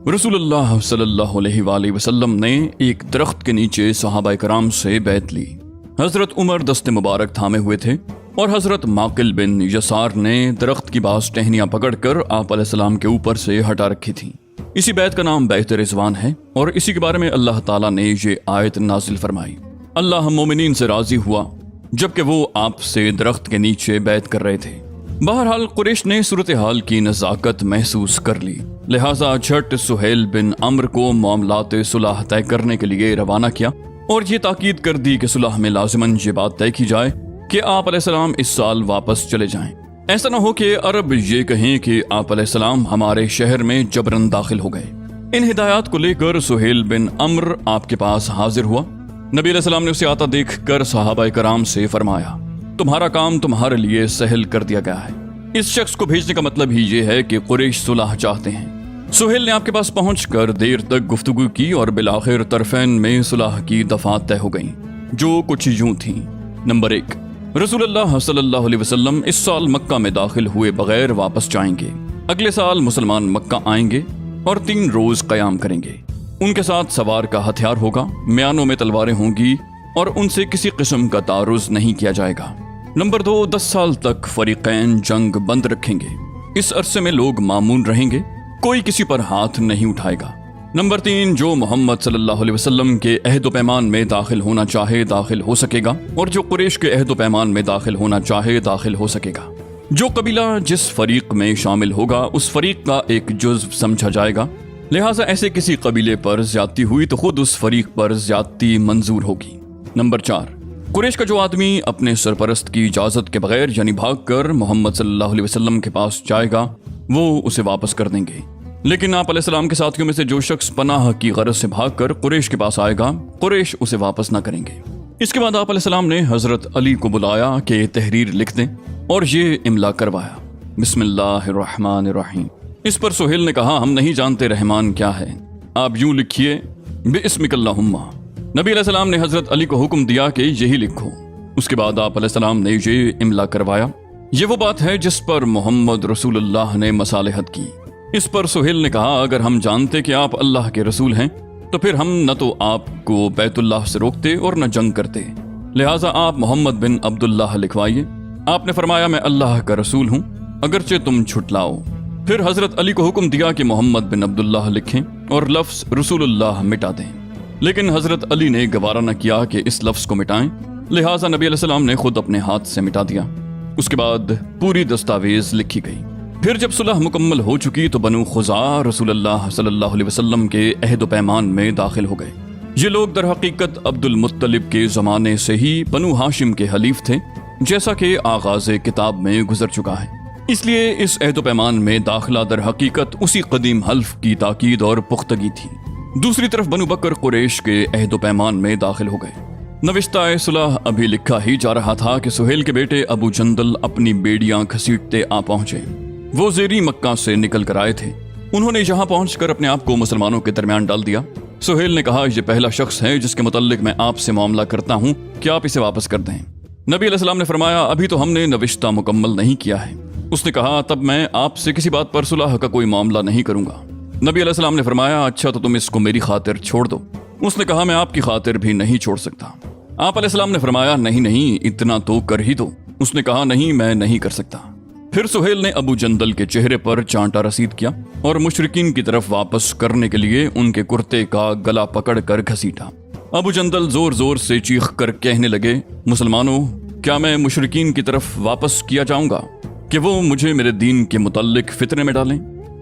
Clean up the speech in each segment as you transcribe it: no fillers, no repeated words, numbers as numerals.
رسول اللہ صلی اللہ علیہ وآلہ وسلم نے ایک درخت کے نیچے صحابہ کرام سے بیعت لی۔ حضرت عمر دست مبارک تھامے ہوئے تھے اور حضرت معقل بن یسار نے درخت کی بعض ٹہنیاں پکڑ کر آپ علیہ السلام کے اوپر سے ہٹا رکھی تھیں۔ اسی بیعت کا نام بیعت رضوان ہے اور اسی کے بارے میں اللہ تعالیٰ نے یہ آیت نازل فرمائی۔ اللہ مومنین سے راضی ہوا جبکہ وہ آپ سے درخت کے نیچے بیعت کر رہے تھے۔ بہرحال قریش نے صورتحال کی نزاکت محسوس کر لی، لہٰذا جھٹ سہیل بن عمرو کو معاملات صلح طے کرنے کے لیے روانہ کیا اور یہ تاکید کر دی کہ صلح میں لازماً یہ بات طے کی جائے کہ آپ علیہ السلام اس سال واپس چلے جائیں۔ ایسا نہ ہو کہ عرب یہ کہیں کہ آپ علیہ السلام ہمارے شہر میں جبراً داخل ہو گئے۔ ان ہدایات کو لے کر سہیل بن عمرو آپ کے پاس حاضر ہوا۔ نبی علیہ السلام نے اسے آتا دیکھ کر صحابہ کرام سے فرمایا، تمہارا کام تمہارے لیے سہل کر دیا گیا ہے۔ اس شخص کو بھیجنے کا مطلب ہی یہ ہے کہ قریش صلح چاہتے ہیں۔ سہیل نے آپ کے پاس پہنچ کر دیر تک گفتگو کی اور بالآخر طرفین میں صلح کی دفعات طے ہو گئیں، جو کچھ یوں تھیں۔ نمبر 1، رسول اللہ صلی اللہ علیہ وسلم اس سال مکہ میں داخل ہوئے بغیر واپس جائیں گے۔ اگلے سال مسلمان مکہ آئیں گے اور 3 روز قیام کریں گے۔ ان کے ساتھ سوار کا ہتھیار ہوگا، میانوں میں تلواریں ہوں گی اور ان سے کسی قسم کا تعرض نہیں کیا جائے گا۔ نمبر 2، 10 سال تک فریقین جنگ بند رکھیں گے۔ اس عرصے میں لوگ مامون رہیں گے، کوئی کسی پر ہاتھ نہیں اٹھائے گا۔ نمبر 3، جو محمد صلی اللہ علیہ وسلم کے عہد و پیمان میں داخل ہونا چاہے داخل ہو سکے گا اور جو قریش کے عہد و پیمان میں داخل ہونا چاہے داخل ہو سکے گا۔ جو قبیلہ جس فریق میں شامل ہوگا اس فریق کا ایک جزو سمجھا جائے گا، لہٰذا ایسے کسی قبیلے پر زیادتی ہوئی تو خود اس فریق پر زیادتی منظور ہوگی۔ نمبر 4، قریش کا جو آدمی اپنے سرپرست کی اجازت کے بغیر یعنی بھاگ کر محمد صلی اللہ علیہ وسلم کے پاس جائے گا وہ اسے واپس کر دیں گے، لیکن آپ علیہ السلام کے ساتھیوں میں سے جو شخص پناہ کی غرض سے بھاگ کر قریش کے پاس آئے گا قریش اسے واپس نہ کریں گے۔ اس کے بعد آپ علیہ السلام نے حضرت علی کو بلایا کہ تحریر لکھ دیں اور یہ املا کروایا، بسم اللہ الرحمن الرحیم۔ اس پر سہیل نے کہا، ہم نہیں جانتے رحمان کیا ہے، آپ یوں لکھیے بِاسْمِكَ اللَّهُمَّ۔ نبی علیہ السلام نے حضرت علی کو حکم دیا کہ یہی لکھو۔ اس کے بعد آپ علیہ السلام نے یہ املا کروایا، یہ وہ بات ہے جس پر محمد رسول اللہ نے مصالحت کی۔ اس پر سہیل نے کہا، اگر ہم جانتے کہ آپ اللہ کے رسول ہیں تو پھر ہم نہ تو آپ کو بیت اللہ سے روکتے اور نہ جنگ کرتے، لہٰذا آپ محمد بن عبداللہ لکھوائیے۔ آپ نے فرمایا، میں اللہ کا رسول ہوں اگرچہ تم چھٹلاؤ۔ پھر حضرت علی کو حکم دیا کہ محمد بن عبداللہ لکھیں اور لفظ رسول اللہ مٹا دیں، لیکن حضرت علی نے گوارا نہ کیا کہ اس لفظ کو مٹائیں، لہٰذا نبی علیہ السلام نے خود اپنے ہاتھ سے مٹا دیا۔ اس کے بعد پوری دستاویز لکھی گئی۔ پھر جب صلح مکمل ہو چکی تو بنو خزاعہ رسول اللہ صلی اللہ علیہ وسلم کے عہد و پیمان میں داخل ہو گئے۔ یہ لوگ در حقیقت عبد المطلب کے زمانے سے ہی بنو ہاشم کے حلیف تھے، جیسا کہ آغاز کتاب میں گزر چکا ہے۔ اس لیے اس عہد و پیمان میں داخلہ در حقیقت اسی قدیم حلف کی تاکید اور پختگی تھی۔ دوسری طرف بنو بکر قریش کے عہد و پیمان میں داخل ہو گئے۔ نوشتہ صلح ابھی لکھا ہی جا رہا تھا کہ سہیل کے بیٹے ابو جندل اپنی بیڑیاں گھسیٹتے آ پہنچے۔ وہ زیری مکہ سے نکل کر آئے تھے۔ انہوں نے یہاں پہنچ کر اپنے آپ کو مسلمانوں کے درمیان ڈال دیا۔ سہیل نے کہا، یہ پہلا شخص ہے جس کے متعلق میں آپ سے معاملہ کرتا ہوں کہ آپ اسے واپس کر دیں۔ نبی علیہ السلام نے فرمایا، ابھی تو ہم نے نوشتہ مکمل نہیں کیا ہے۔ اس نے کہا، تب میں آپ سے کسی بات پر صلح کا کوئی معاملہ نہیں کروں گا۔ نبی علیہ السلام نے فرمایا، اچھا تو تم اس کو میری خاطر چھوڑ دو۔ اس نے کہا، میں آپ کی خاطر بھی نہیں چھوڑ سکتا۔ آپ علیہ السلام نے فرمایا، نہیں اتنا تو کر ہی دو۔ اس نے کہا، نہیں میں نہیں کر سکتا۔ پھر سہیل نے ابو جندل کے چہرے پر چانٹا رسید کیا اور مشرکین کی طرف واپس کرنے کے لیے ان کے کرتے کا گلا پکڑ کر گھسیٹا۔ ابو جندل زور زور سے چیخ کر کہنے لگے، مسلمانوں، کیا میں مشرکین کی طرف واپس کیا جاؤں گا کہ وہ مجھے میرے دین کے متعلق فتنے میں ڈالیں؟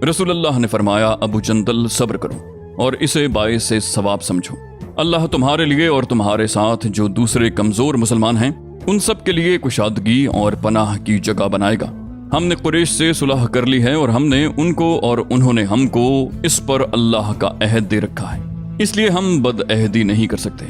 رسول اللہ نے فرمایا، ابو جندل صبر کرو اور اسے باعث ثواب سمجھو۔ اللہ تمہارے لیے اور تمہارے ساتھ جو دوسرے کمزور مسلمان ہیں ان سب کے لیے کشادگی اور پناہ کی جگہ بنائے گا۔ ہم نے قریش سے صلح کر لی ہے اور ہم نے ان کو اور انہوں نے ہم کو اس پر اللہ کا عہد دے رکھا ہے، اس لیے ہم بد عہدی نہیں کر سکتے۔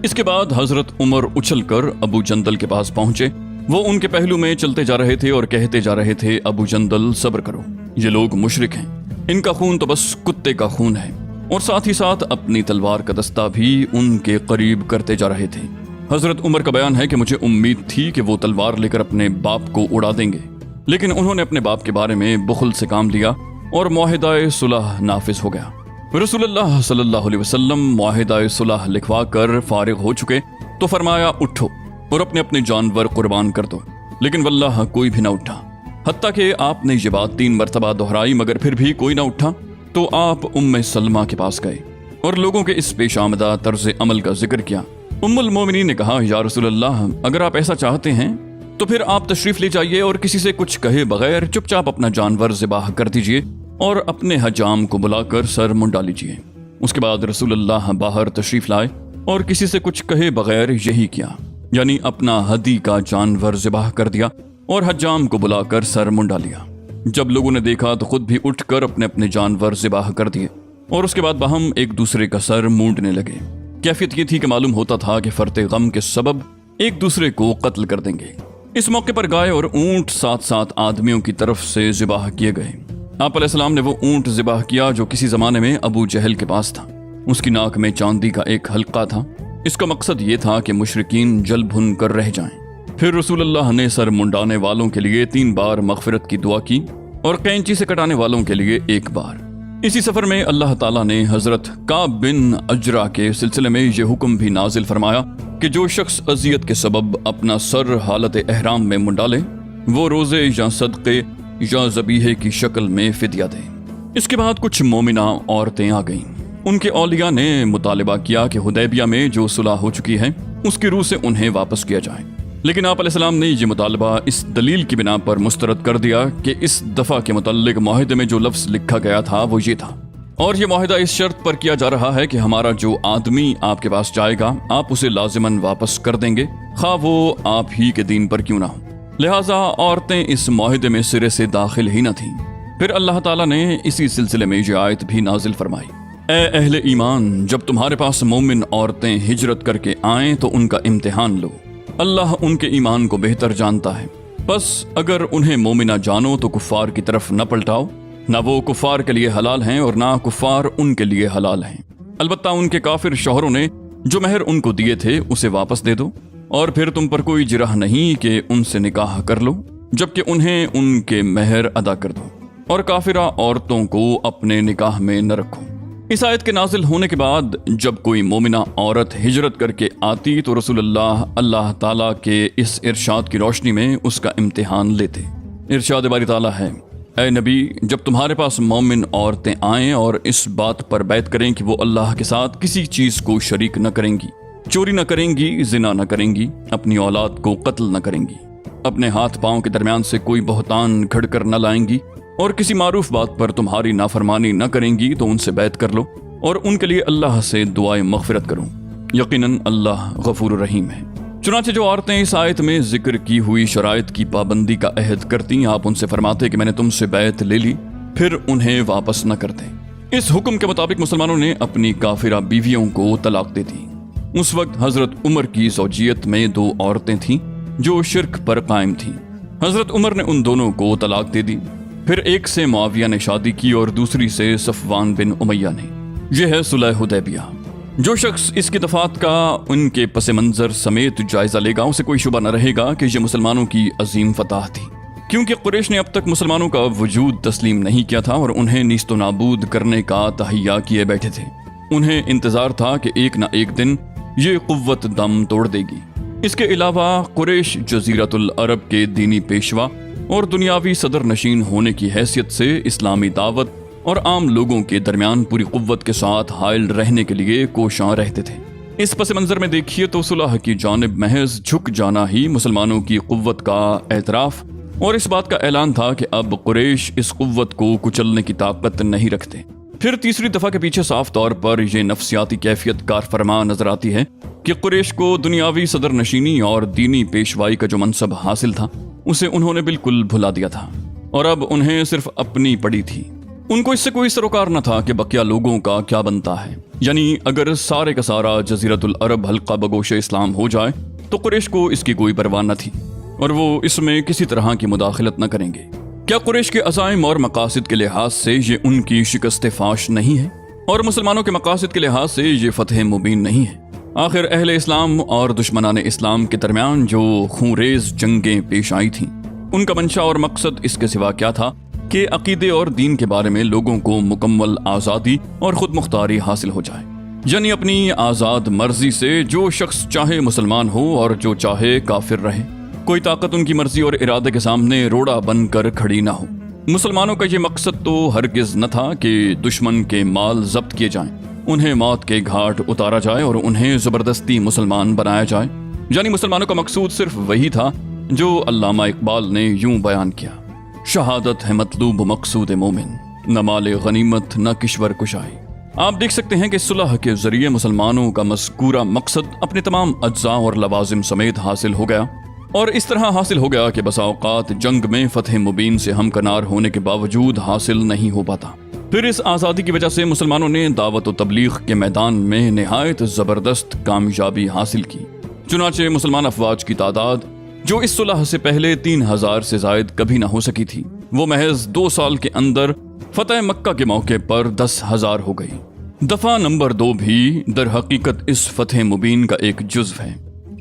اس کے بعد حضرت عمر اچھل کر ابو جندل کے پاس پہنچے۔ وہ ان کے پہلو میں چلتے جا رہے تھے اور کہتے جا رہے تھے، ابو جندل صبر کرو، یہ لوگ مشرک ہیں، ان کا خون تو بس کتے کا خون ہے، اور ساتھ ہی ساتھ اپنی تلوار کا دستہ بھی ان کے قریب کرتے جا رہے تھے۔ حضرت عمر کا بیان ہے کہ مجھے امید تھی کہ وہ تلوار لے کر اپنے باپ کو اڑا دیں گے، لیکن انہوں نے اپنے باپ کے بارے میں بخل سے کام لیا اور معاہدہ صلح نافذ ہو گیا۔ رسول اللہ صلی اللہ علیہ وسلم معاہدہ صلح لکھوا کر فارغ ہو چکے تو فرمایا اٹھو اور اپنے اپنے جانور قربان کر دو، لیکن واللہ کوئی بھی نہ اٹھا۔ حتیٰ کہ آپ نے یہ بات 3 مرتبہ دہرائی مگر پھر بھی کوئی نہ اٹھا تو آپ ام سلمہ کے پاس گئے اور لوگوں کے اس پیش آمدہ طرز عمل کا ذکر کیا۔ ام المومنین نے کہا یا رسول اللہ، اگر آپ ایسا چاہتے ہیں تو پھر آپ تشریف لے جائیے اور کسی سے کچھ کہے بغیر چپ چاپ اپنا جانور ذبح کر دیجیے اور اپنے حجام کو بلا کر سر منڈا لیجیے۔ اس کے بعد رسول اللہ باہر تشریف لائے اور کسی سے کچھ کہے بغیر یہی کیا، یعنی اپنا ہدی کا جانور ذبح کر دیا اور حجام کو بلا کر سر منڈا لیا۔ جب لوگوں نے دیکھا تو خود بھی اٹھ کر اپنے اپنے جانور ذبح کر دیے اور اس کے بعد باہم ایک دوسرے کا سر مونڈنے لگے۔ کیفیت یہ تھی کہ معلوم ہوتا تھا کہ فرط غم کے سبب ایک دوسرے کو قتل کر دیں گے۔ اس موقع پر گائے اور اونٹ 7 آدمیوں کی طرف سے ذبح کیے گئے۔ آپ علیہ السلام نے وہ اونٹ ذبح کیا جو کسی زمانے میں ابو جہل کے پاس تھا۔ اس کی ناک میں چاندی کا ایک حلقہ تھا۔ اس کا مقصد یہ تھا کہ مشرکین جل بھن کر رہ جائیں۔ پھر رسول اللہ نے سر منڈانے والوں کے لیے 3 بار مغفرت کی دعا کی اور قینچی سے کٹانے والوں کے لیے 1 بار۔ اسی سفر میں اللہ تعالیٰ نے حضرت کعب بن اجرا کے سلسلے میں یہ حکم بھی نازل فرمایا کہ جو شخص اذیت کے سبب اپنا سر حالت احرام میں منڈا لے وہ روزے یا صدقے یا ذبیحے کی شکل میں فدیہ دے۔ اس کے بعد کچھ مومنہ عورتیں آ گئیں۔ ان کے اولیاء نے مطالبہ کیا کہ حدیبیہ میں جو صلح ہو چکی ہے اس کی روح سے انہیں واپس کیا جائے، لیکن آپ علیہ السلام نے یہ مطالبہ اس دلیل کی بنا پر مسترد کر دیا کہ اس دفعہ کے متعلق معاہدے میں جو لفظ لکھا گیا تھا وہ یہ تھا، اور یہ معاہدہ اس شرط پر کیا جا رہا ہے کہ ہمارا جو آدمی آپ کے پاس جائے گا آپ اسے لازماً واپس کر دیں گے، خواہ وہ آپ ہی کے دین پر کیوں نہ ہو۔ لہٰذا عورتیں اس معاہدے میں سرے سے داخل ہی نہ تھیں۔ پھر اللہ تعالیٰ نے اسی سلسلے میں یہ آیت بھی نازل فرمائی، اے اہل ایمان، جب تمہارے پاس مومن عورتیں ہجرت کر کے آئیں تو ان کا امتحان لو، اللہ ان کے ایمان کو بہتر جانتا ہے، بس اگر انہیں مومنہ جانو تو کفار کی طرف نہ پلٹاؤ، نہ وہ کفار کے لیے حلال ہیں اور نہ کفار ان کے لیے حلال ہیں، البتہ ان کے کافر شوہروں نے جو مہر ان کو دیے تھے اسے واپس دے دو، اور پھر تم پر کوئی جرح نہیں کہ ان سے نکاح کر لو جبکہ انہیں ان کے مہر ادا کر دو، اور کافرہ عورتوں کو اپنے نکاح میں نہ رکھو۔ اس آیت کے نازل ہونے کے بعد جب کوئی مومنہ عورت ہجرت کر کے آتی تو رسول اللہ تعالیٰ کے اس ارشاد کی روشنی میں اس کا امتحان لیتے۔ ارشاد باری تعالیٰ ہے، اے نبی، جب تمہارے پاس مومن عورتیں آئیں اور اس بات پر بیعت کریں کہ وہ اللہ کے ساتھ کسی چیز کو شریک نہ کریں گی، چوری نہ کریں گی، زنا نہ کریں گی، اپنی اولاد کو قتل نہ کریں گی، اپنے ہاتھ پاؤں کے درمیان سے کوئی بہتان گھڑ کر نہ لائیں گی، اور کسی معروف بات پر تمہاری نافرمانی نہ کریں گی تو ان سے بیعت کر لو اور ان کے لیے اللہ سے دعائے مغفرت کرو، یقیناً اللہ غفور رحیم ہے۔ چنانچہ جو عورتیں اس آیت میں ذکر کی ہوئی شرائط کی پابندی کا عہد کرتی، آپ ان سے فرماتے کہ میں نے تم سے بیعت لے لی، پھر انہیں واپس نہ کرتے۔ اس حکم کے مطابق مسلمانوں نے اپنی کافرہ بیویوں کو طلاق دے دی۔ اس وقت حضرت عمر کی زوجیت میں 2 عورتیں تھیں جو شرک پر قائم تھیں۔ حضرت عمر نے ان دونوں کو طلاق دے دی، پھر ایک سے معاویہ نے شادی کی اور دوسری سے صفوان بن امیہ نے۔ یہ ہے صلح حدیبیہ۔ جو شخص اس کی دفعات کا ان کے پس منظر سمیت جائزہ لے گا اسے کوئی شبہ نہ رہے گا کہ یہ مسلمانوں کی عظیم فتح تھی، کیونکہ قریش نے اب تک مسلمانوں کا وجود تسلیم نہیں کیا تھا اور انہیں نیست و نابود کرنے کا تہیہ کیے بیٹھے تھے۔ انہیں انتظار تھا کہ ایک نہ ایک دن یہ قوت دم توڑ دے گی۔ اس کے علاوہ قریش جزیرۃ العرب کے دینی پیشوا اور دنیاوی صدر نشین ہونے کی حیثیت سے اسلامی دعوت اور عام لوگوں کے درمیان پوری قوت کے ساتھ حائل رہنے کے لیے کوشاں رہتے تھے۔ اس پس منظر میں دیکھیے تو صلح کی جانب محض جھک جانا ہی مسلمانوں کی قوت کا اعتراف اور اس بات کا اعلان تھا کہ اب قریش اس قوت کو کچلنے کی طاقت نہیں رکھتے۔ پھر تیسری دفعہ کے پیچھے صاف طور پر یہ نفسیاتی کیفیت کار فرما نظر آتی ہے کہ قریش کو دنیاوی صدر نشینی اور دینی پیشوائی کا جو منصب حاصل تھا اسے انہوں نے بالکل بھلا دیا تھا، اور اب انہیں صرف اپنی پڑی تھی۔ ان کو اس سے کوئی سروکار نہ تھا کہ بقیہ لوگوں کا کیا بنتا ہے، یعنی اگر سارے کا سارا جزیرۃ العرب حلقہ بگوش اسلام ہو جائے تو قریش کو اس کی کوئی پرواہ نہ تھی اور وہ اس میں کسی طرح کی مداخلت نہ کریں گے۔ کیا قریش کے عزائم اور مقاصد کے لحاظ سے یہ ان کی شکست فاش نہیں ہے، اور مسلمانوں کے مقاصد کے لحاظ سے یہ فتح مبین نہیں ہے؟ آخر اہل اسلام اور دشمنان اسلام کے درمیان جو خونریز جنگیں پیش آئی تھیں ان کا منشا اور مقصد اس کے سوا کیا تھا کہ عقیدے اور دین کے بارے میں لوگوں کو مکمل آزادی اور خود مختاری حاصل ہو جائے، یعنی اپنی آزاد مرضی سے جو شخص چاہے مسلمان ہو اور جو چاہے کافر رہے، کوئی طاقت ان کی مرضی اور ارادے کے سامنے روڑا بن کر کھڑی نہ ہو۔ مسلمانوں کا یہ مقصد تو ہرگز نہ تھا کہ دشمن کے مال ضبط کیے جائیں، انہیں موت کے گھاٹ اتارا جائے اور انہیں زبردستی مسلمان بنایا جائے، یعنی مسلمانوں کا مقصود صرف وہی تھا جو علامہ اقبال نے یوں بیان کیا: شہادت ہے مطلوب مقصود مومن، نہ مال غنیمت نہ کشور کشائی۔ آپ دیکھ سکتے ہیں کہ صلح کے ذریعے مسلمانوں کا مذکورہ مقصد اپنے تمام اجزاء اور لوازم سمیت حاصل ہو گیا، اور اس طرح حاصل ہو گیا کہ بسا اوقات جنگ میں فتح مبین سے ہمکنار ہونے کے باوجود حاصل نہیں ہو پاتا۔ پھر اس آزادی کی وجہ سے مسلمانوں نے دعوت و تبلیغ کے میدان میں نہایت زبردست کامیابی حاصل کی، چنانچہ مسلمان افواج کی تعداد جو اس صلح سے پہلے 3000 سے زائد کبھی نہ ہو سکی تھی، وہ محض 2 سال کے اندر فتح مکہ کے موقع پر 10,000 ہو گئی۔ دفعہ نمبر 2 بھی در حقیقت اس فتح مبین کا ایک جزو ہے،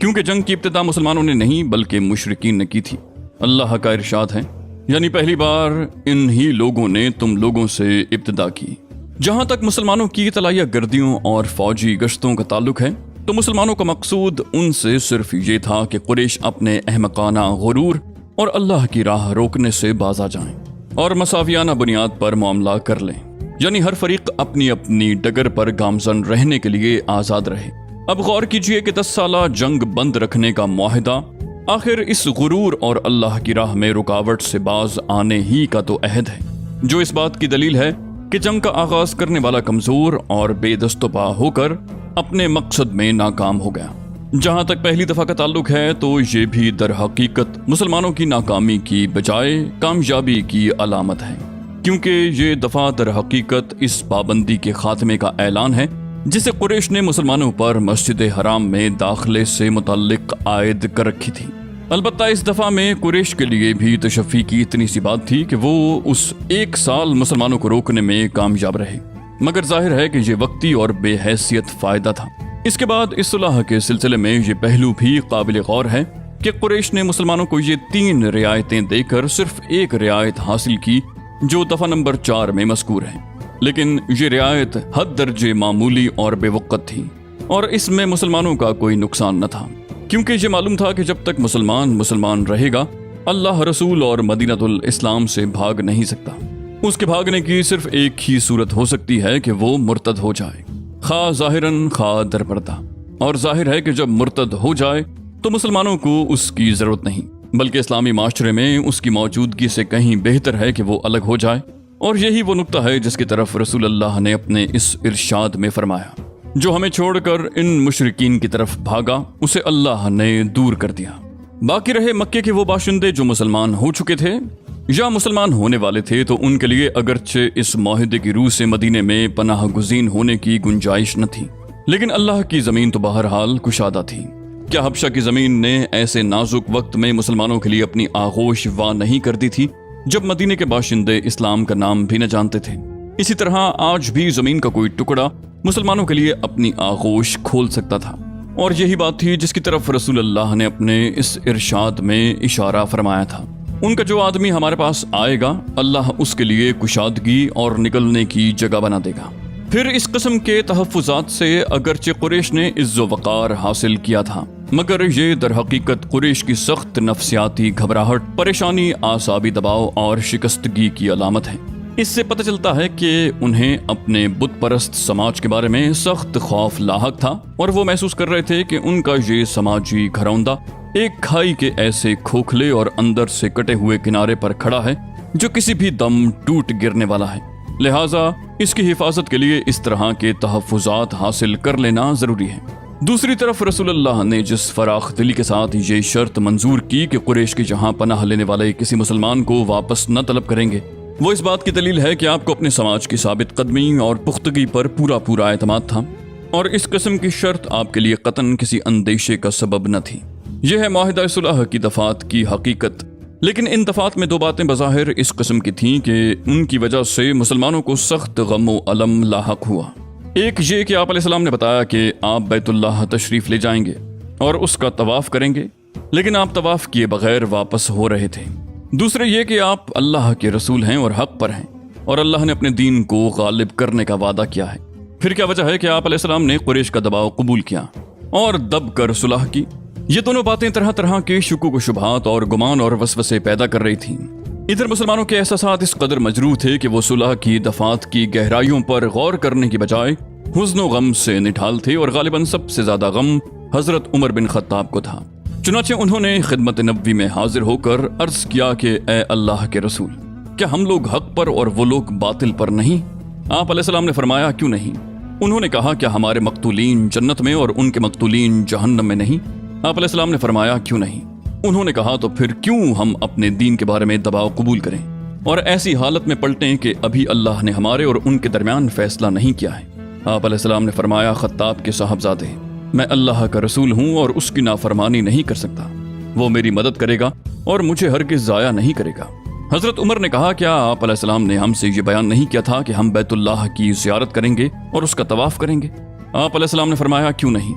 کیونکہ جنگ کی ابتدا مسلمانوں نے نہیں بلکہ مشرکین نے کی تھی۔ اللہ کا ارشاد ہے، یعنی پہلی بار انہی لوگوں نے تم لوگوں سے ابتدا کی۔ جہاں تک مسلمانوں کی طلائیہ گردیوں اور فوجی گشتوں کا تعلق ہے تو مسلمانوں کا مقصود ان سے صرف یہ تھا کہ قریش اپنے احمقانہ غرور اور اللہ کی راہ روکنے سے باز آ جائیں اور مساویانہ بنیاد پر معاملہ کر لیں، یعنی ہر فریق اپنی اپنی ڈگر پر گامزن رہنے کے لیے آزاد رہے۔ اب غور کیجئے کہ 10 سالہ جنگ بند رکھنے کا معاہدہ آخر اس غرور اور اللہ کی راہ میں رکاوٹ سے باز آنے ہی کا تو عہد ہے، جو اس بات کی دلیل ہے کہ جنگ کا آغاز کرنے والا کمزور اور بے دست و پا ہو کر اپنے مقصد میں ناکام ہو گیا۔ جہاں تک پہلی دفعہ کا تعلق ہے تو یہ بھی در حقیقت مسلمانوں کی ناکامی کی بجائے کامیابی کی علامت ہے، کیونکہ یہ دفعہ در حقیقت اس پابندی کے خاتمے کا اعلان ہے جسے قریش نے مسلمانوں پر مسجد حرام میں داخلے سے متعلق عائد کر رکھی تھی۔ البتہ اس دفعہ میں قریش کے لیے بھی تشفی کی اتنی سی بات تھی کہ وہ اس 1 سال مسلمانوں کو روکنے میں کامیاب رہے، مگر ظاہر ہے کہ یہ وقتی اور بے حیثیت فائدہ تھا۔ اس کے بعد اس صلح کے سلسلے میں یہ پہلو بھی قابل غور ہے کہ قریش نے مسلمانوں کو یہ 3 رعایتیں دے کر صرف ایک رعایت حاصل کی جو دفعہ نمبر 4 میں مذکور ہے، لیکن یہ رعایت حد درجے معمولی اور بے وقت تھی، اور اس میں مسلمانوں کا کوئی نقصان نہ تھا، کیونکہ یہ معلوم تھا کہ جب تک مسلمان رہے گا، اللہ رسول اور مدینۃ الاسلام سے بھاگ نہیں سکتا۔ اس کے بھاگنے کی صرف ایک ہی صورت ہو سکتی ہے کہ وہ مرتد ہو جائے، خواہ ظاہراً خواہ در پردہ، اور ظاہر ہے کہ جب مرتد ہو جائے تو مسلمانوں کو اس کی ضرورت نہیں، بلکہ اسلامی معاشرے میں اس کی موجودگی سے کہیں بہتر ہے کہ وہ الگ ہو جائے، اور یہی وہ نقطہ ہے جس کی طرف رسول اللہ نے اپنے اس ارشاد میں فرمایا: جو ہمیں چھوڑ کر ان مشرکین کی طرف بھاگا اسے اللہ نے دور کر دیا۔ باقی رہے مکے کے وہ باشندے جو مسلمان ہو چکے تھے یا مسلمان ہونے والے تھے، تو ان کے لیے اگرچہ اس معاہدے کی روح سے مدینے میں پناہ گزین ہونے کی گنجائش نہ تھی، لیکن اللہ کی زمین تو بہرحال کشادہ تھی۔ کیا حبشہ کی زمین نے ایسے نازک وقت میں مسلمانوں کے لیے اپنی آغوش وا نہیں کر دی تھی جب مدینے کے باشندے اسلام کا نام بھی نہ جانتے تھے؟ اسی طرح آج بھی زمین کا کوئی ٹکڑا مسلمانوں کے لیے اپنی آغوش کھول سکتا تھا، اور یہی بات تھی جس کی طرف رسول اللہ نے اپنے اس ارشاد میں اشارہ فرمایا تھا۔ ان کا جو آدمی ہمارے پاس آئے گا، اللہ اس کے لیے کشادگی اور نکلنے کی جگہ بنا دے گا۔ پھر اس قسم کے تحفظات سے اگرچہ قریش نے عز و وقار حاصل کیا تھا، مگر یہ در حقیقت قریش کی سخت نفسیاتی گھبراہٹ، پریشانی، اعصابی دباؤ اور شکستگی کی علامت ہے۔ اس سے پتہ چلتا ہے کہ انہیں اپنے بت پرست سماج کے بارے میں سخت خوف لاحق تھا، اور وہ محسوس کر رہے تھے کہ ان کا یہ سماجی گھروندہ ایک کھائی کے ایسے کھوکھلے اور اندر سے کٹے ہوئے کنارے پر کھڑا ہے جو کسی بھی دم ٹوٹ گرنے والا ہے، لہٰذا اس کی حفاظت کے لیے اس طرح کے تحفظات حاصل کر لینا ضروری ہے۔ دوسری طرف رسول اللہ نے جس فراخ دلی کے ساتھ یہ شرط منظور کی کہ قریش کے جہاں پناہ لینے والے کسی مسلمان کو واپس نہ طلب کریں گے، وہ اس بات کی دلیل ہے کہ آپ کو اپنے سماج کی ثابت قدمی اور پختگی پر پورا اعتماد تھا، اور اس قسم کی شرط آپ کے لیے قطعاً کسی اندیشے کا سبب نہ تھی۔ یہ ہے معاہدہ صلح کی دفعات کی حقیقت، لیکن ان دفعات میں 2 باتیں بظاہر اس قسم کی تھیں کہ ان کی وجہ سے مسلمانوں کو سخت غم و الم لاحق ہوا۔ ایک یہ کہ آپ علیہ السلام نے بتایا کہ آپ بیت اللہ تشریف لے جائیں گے اور اس کا طواف کریں گے، لیکن آپ طواف کیے بغیر واپس ہو رہے تھے۔ دوسرے یہ کہ آپ اللہ کے رسول ہیں اور حق پر ہیں اور اللہ نے اپنے دین کو غالب کرنے کا وعدہ کیا ہے۔ پھر کیا وجہ ہے کہ آپ علیہ السلام نے قریش کا دباؤ قبول کیا اور دب کر صلح کی؟ یہ دونوں باتیں طرح طرح کے شکوک و شبہات اور گمان اور وسوسے پیدا کر رہی تھیں۔ ادھر مسلمانوں کے احساسات اس قدر مجروح تھے کہ وہ صلح کی دفعات کی گہرائیوں پر غور کرنے کی بجائے حزن و غم سے نڈھال تھے، اور غالباً سب سے زیادہ غم حضرت عمر بن خطاب کو تھا۔ چنانچہ انہوں نے خدمت نبوی میں حاضر ہو کر عرض کیا کہ اے اللہ کے رسول، کیا ہم لوگ حق پر اور وہ لوگ باطل پر نہیں؟ آپ علیہ السلام نے فرمایا کیوں نہیں؟ انہوں نے کہا کیا ہمارے مقتولین جنت میں اور ان کے مقتولین جہنم میں نہیں؟ آپ علیہ السلام نے فرمایا کیوں نہیں؟ انہوں نے کہا تو پھر کیوں ہم اپنے دین کے بارے میں دباؤ قبول کریں اور ایسی حالت میں پلٹیں کہ ابھی اللہ نے ہمارے اور ان کے درمیان فیصلہ نہیں کیا ہے؟ آپ علیہ السلام نے فرمایا خطاب کے صاحبزادے، میں اللہ کا رسول ہوں اور اس کی نافرمانی نہیں کر سکتا۔ وہ میری مدد کرے گا اور مجھے ہرگز ضائع نہیں کرے گا۔ حضرت عمر نے کہا کیا آپ علیہ السلام نے ہم سے یہ بیان نہیں کیا تھا کہ ہم بیت اللہ کی زیارت کریں گے اور اس کا طواف کریں گے؟ آپ علیہ السلام نے فرمایا کیوں نہیں،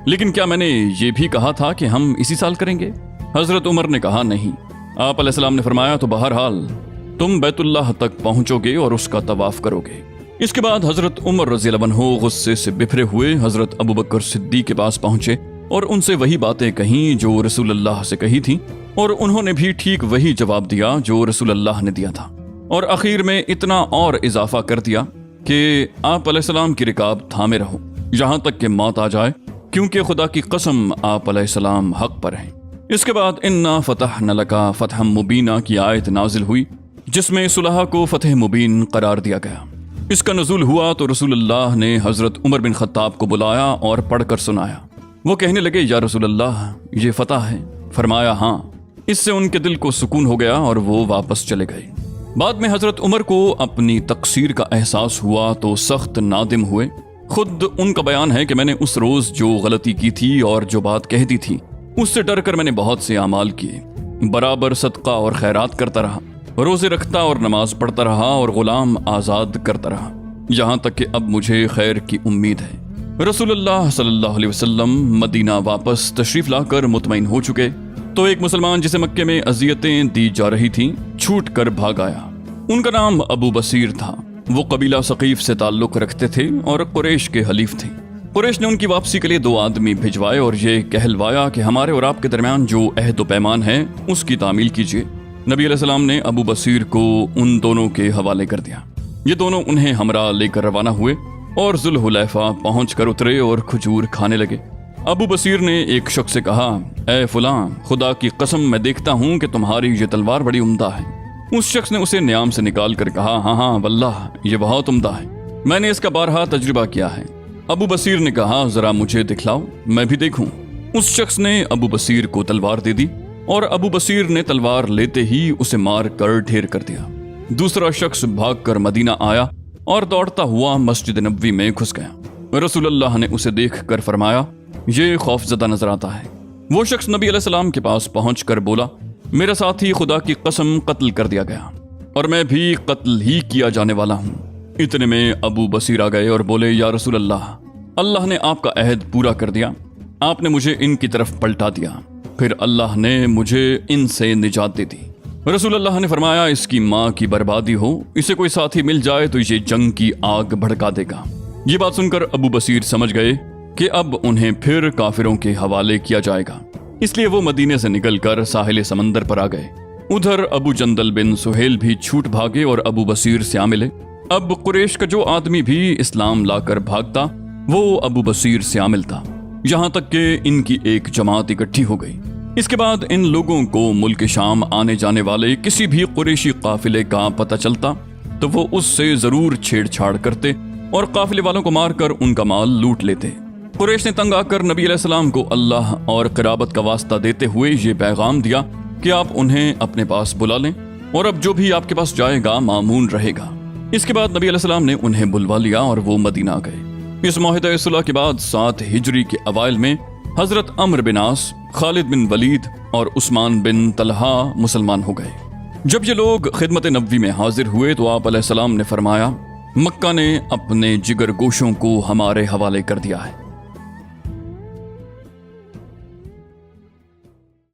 لیکن کیا میں نے یہ بھی کہا تھا کہ ہم اسی سال کریں گے؟ حضرت عمر نے کہا نہیں۔ آپ علیہ السلام نے فرمایا تو بہرحال تم بیت اللہ تک پہنچو گے اور اس کا طواف کرو گے۔ اس کے بعد حضرت عمر رضی اللہ عنہ غصے سے بپھرے ہوئے حضرت ابو بکر صدیق کے پاس پہنچے اور ان سے وہی باتیں کہیں جو رسول اللہ سے کہی تھی، اور انہوں نے بھی ٹھیک وہی جواب دیا جو رسول اللہ نے دیا تھا، اور اخیر میں اتنا اور اضافہ کر دیا کہ آپ علیہ السلام کی رکاب تھامے رہو یہاں تک کہ موت آ جائے، کیونکہ خدا کی قسم آپ علیہ السلام حق پر ہیں۔ اس کے بعد انا فتحنا لک فتحا مبینا کی آیت نازل ہوئی، جس میں صلح کو فتح مبین قرار دیا گیا۔ اس کا نزول ہوا تو رسول اللہ نے حضرت عمر بن خطاب کو بلایا اور پڑھ کر سنایا۔ وہ کہنے لگے یا رسول اللہ یہ فتح ہے؟ فرمایا ہاں۔ اس سے ان کے دل کو سکون ہو گیا اور وہ واپس چلے گئے۔ بعد میں حضرت عمر کو اپنی تقصیر کا احساس ہوا تو سخت نادم ہوئے۔ خود ان کا بیان ہے کہ میں نے اس روز جو غلطی کی تھی اور جو بات کہہ دی تھی، اس سے ڈر کر میں نے بہت سے اعمال کیے، برابر صدقہ اور خیرات کرتا رہا، روزے رکھتا اور نماز پڑھتا رہا اور غلام آزاد کرتا رہا، یہاں تک کہ اب مجھے خیر کی امید ہے۔ رسول اللہ صلی اللہ علیہ وسلم مدینہ واپس تشریف لا کر مطمئن ہو چکے تو ایک مسلمان جسے مکے میں اذیتیں دی جا رہی تھیں چھوٹ کر بھاگ آیا۔ ان کا نام ابو بصیر تھا۔ وہ قبیلہ ثقیف سے تعلق رکھتے تھے اور قریش کے حلیف تھے۔ قریش نے ان کی واپسی کے لیے 2 آدمی بھجوائے اور یہ کہلوایا کہ ہمارے اور آپ کے درمیان جو عہد و پیمان ہے اس کی تعمیل کیجیے۔ نبی علیہ السلام نے ابو بصیر کو ان دونوں کے حوالے کر دیا۔ یہ دونوں انہیں ہمراہ لے کر روانہ ہوئے اور ذوالحلیفہ پہنچ کر اترے اور کھجور کھانے لگے۔ ابو بصیر نے ایک شخص سے کہا اے فلاں، خدا کی قسم میں دیکھتا ہوں کہ تمہاری یہ تلوار بڑی عمدہ ہے۔ اس شخص نے اسے نیام سے نکال کر کہا ہاں واللہ یہ بہت عمدہ ہے، میں نے اس کا بارہا تجربہ کیا ہے۔ ابو بصیر نے کہا ذرا مجھے دکھلاؤ میں بھی دیکھوں۔ اس شخص نے ابو بصیر کو تلوار دے دی اور ابو بصیر نے تلوار لیتے ہی اسے مار کر ڈھیر کر دیا۔ دوسرا شخص بھاگ کر مدینہ آیا اور دوڑتا ہوا مسجد نبوی میں گھس گیا۔ رسول اللہ نے اسے دیکھ کر فرمایا یہ خوف زدہ نظر آتا ہے۔ وہ شخص نبی علیہ السلام کے پاس پہنچ کر بولا میرا ساتھی خدا کی قسم قتل کر دیا گیا اور میں بھی قتل ہی کیا جانے والا ہوں۔ اتنے میں ابو بصیر آ گئے اور بولے یا رسول اللہ، اللہ نے آپ کا عہد پورا کر دیا، آپ نے مجھے ان کی طرف پلٹا دیا، پھر اللہ نے مجھے ان سے نجات دے دی۔ رسول اللہ نے فرمایا اس کی ماں کی بربادی ہو، اسے کوئی ساتھی مل جائے تو یہ جنگ کی آگ بھڑکا دے گا۔ یہ بات سن کر ابو بصیر سمجھ گئے کہ اب انہیں پھر کافروں کے حوالے کیا جائے گا، اس لیے وہ مدینے سے نکل کر ساحل سمندر پر آ گئے۔ ادھر ابو جندل بن سہیل بھی چھوٹ بھاگے اور ابو بصیر سے آ ملے۔ اب قریش کا جو آدمی بھی اسلام لا کر بھاگتا وہ ابو بصیر سے آ ملتا، یہاں تک کہ ان کی ایک جماعت اکٹھی ہو گئی۔ اس کے بعد ان لوگوں کو ملک شام آنے جانے والے کسی بھی قریشی قافلے کا پتہ چلتا تو وہ اس سے ضرور چھیڑ چھاڑ کرتے اور قافلے والوں کو مار کر ان کا مال لوٹ لیتے۔ قریش نے تنگ آ کر نبی علیہ السلام کو اللہ اور قرابت کا واسطہ دیتے ہوئے یہ پیغام دیا کہ آپ انہیں اپنے پاس بلا لیں اور اب جو بھی آپ کے پاس جائے گا مامون رہے گا۔ اس کے بعد نبی علیہ السلام نے انہیں بلوا لیا اور وہ مدینہ گئے۔ اس معاہدہ صلح کے بعد 7 ہجری کے اوائل میں حضرت عمرو بن عاص، خالد بن ولید اور عثمان بن طلحہ مسلمان ہو گئے۔ جب یہ لوگ خدمت نبوی میں حاضر ہوئے تو آپ علیہ السلام نے فرمایا مکہ نے اپنے جگر گوشوں کو ہمارے حوالے کر دیا ہے۔